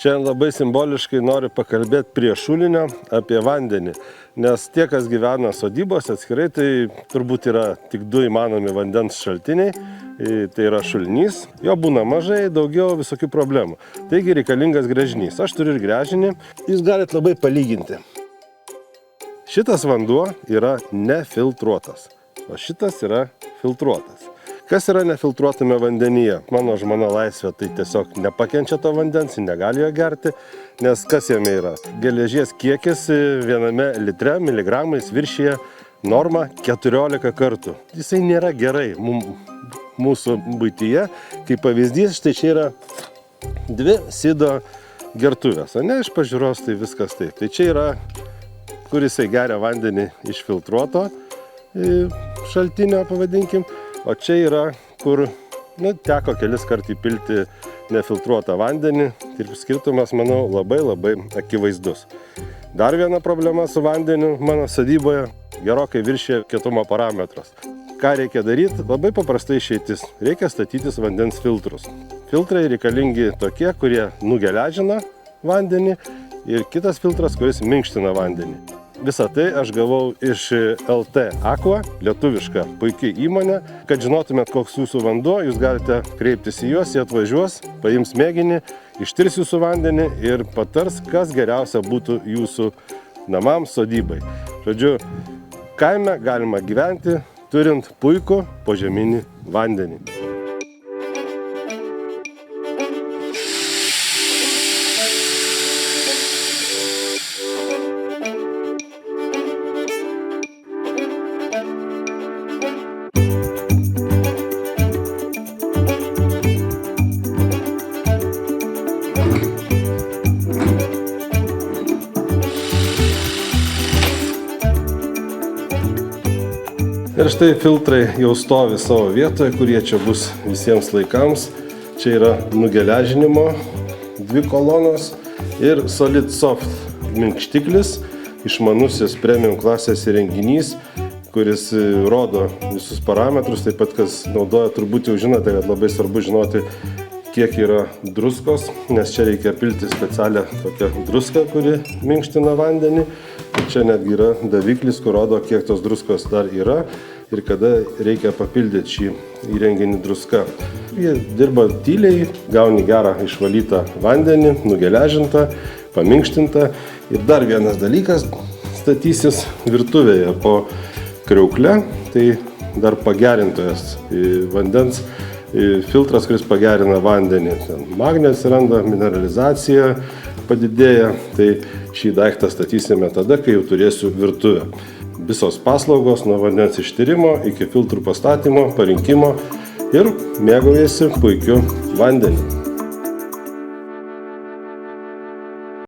Šiandien labai simboliškai noriu pakalbėti prie šulinio apie vandenį, nes tie, kas gyvena sodybose atskirai, tai turbūt yra tik du įmanomi vandens šaltiniai, tai yra šulinys, jo būna mažai, daugiau visokių problemų. Taigi reikalingas gręžinys. Aš turiu ir gręžinį, jūs galite labai palyginti. Šitas vanduo yra nefiltruotas, o šitas yra filtruotas. Kas yra nefiltruotame vandenyje? Mano žmona Laisvė tai tiesiog nepakenčia to vandens, negali jo gerti, nes kas jame yra? Geležies kiekis viename litre miligramais viršyje normą 14 kartų. Jisai nėra gerai mūsų buityje. Kaip pavyzdys, štai čia yra 2 Sido gertuvės. Ne, iš pažiūros tai viskas taip. Tai čia yra, kur jisai geria vandenį iš filtruoto šaltinio, pavadinkim. O čia yra, kur teko kelis kartų įpilti nefiltruotą vandenį ir skirtumas, manau, labai akivaizdus. Dar viena problema su vandeniu mano sodyboje gerokai viršė kietumo parametras. Ką reikia daryti? Labai paprastai išeitis. Reikia statytis vandens filtrus. Filtrai reikalingi tokie, kurie nugeležina vandenį ir kitas filtras, kuris minkština vandenį. Visą tai aš gavau iš LT Aqua, lietuviška puikiai įmonė. Kad žinotumėt, koks jūsų vanduo, jūs galite kreiptis į juos, jie atvažiuos, paims mėginį, ištirs jūsų vandenį ir patars, kas geriausia būtų jūsų namams, sodybai. Žodžiu, kaime galima gyventi, turint puikų požeminį vandenį. Ir štai filtrai jau stovi savo vietoje, kurie čia bus visiems laikams. Čia yra nugeležinimo 2 kolonos ir Solid Soft minkštiklis, išmanusis premium klasės įrenginys, kuris rodo visus parametrus. Taip pat, kas naudoja, turbūt jau žinote, kad labai svarbu žinoti, kiek yra druskos, nes čia reikia pilti specialią tokią druską, kuri minkština vandenį. Čia netgi yra daviklis, kur rodo, kiek tos druskos dar yra ir kada reikia papildyti šį įrenginį druska. Jie dirba tyliai, gauni gerą išvalytą vandenį, nugeležintą, paminkštintą. Ir dar vienas dalykas statysis virtuvėje po kriaukle, tai dar pagerintojas vandens filtras, kuris pagerina vandenį. Magnio atsiranda, mineralizacija padidėja, tai šį daiktą statysime tada, kai jau turėsiu virtuvę. Visos paslaugos nuo vandens ištyrimo iki filtrų pastatymo, parinkimo ir mėgaujasi puikiu vandeniu.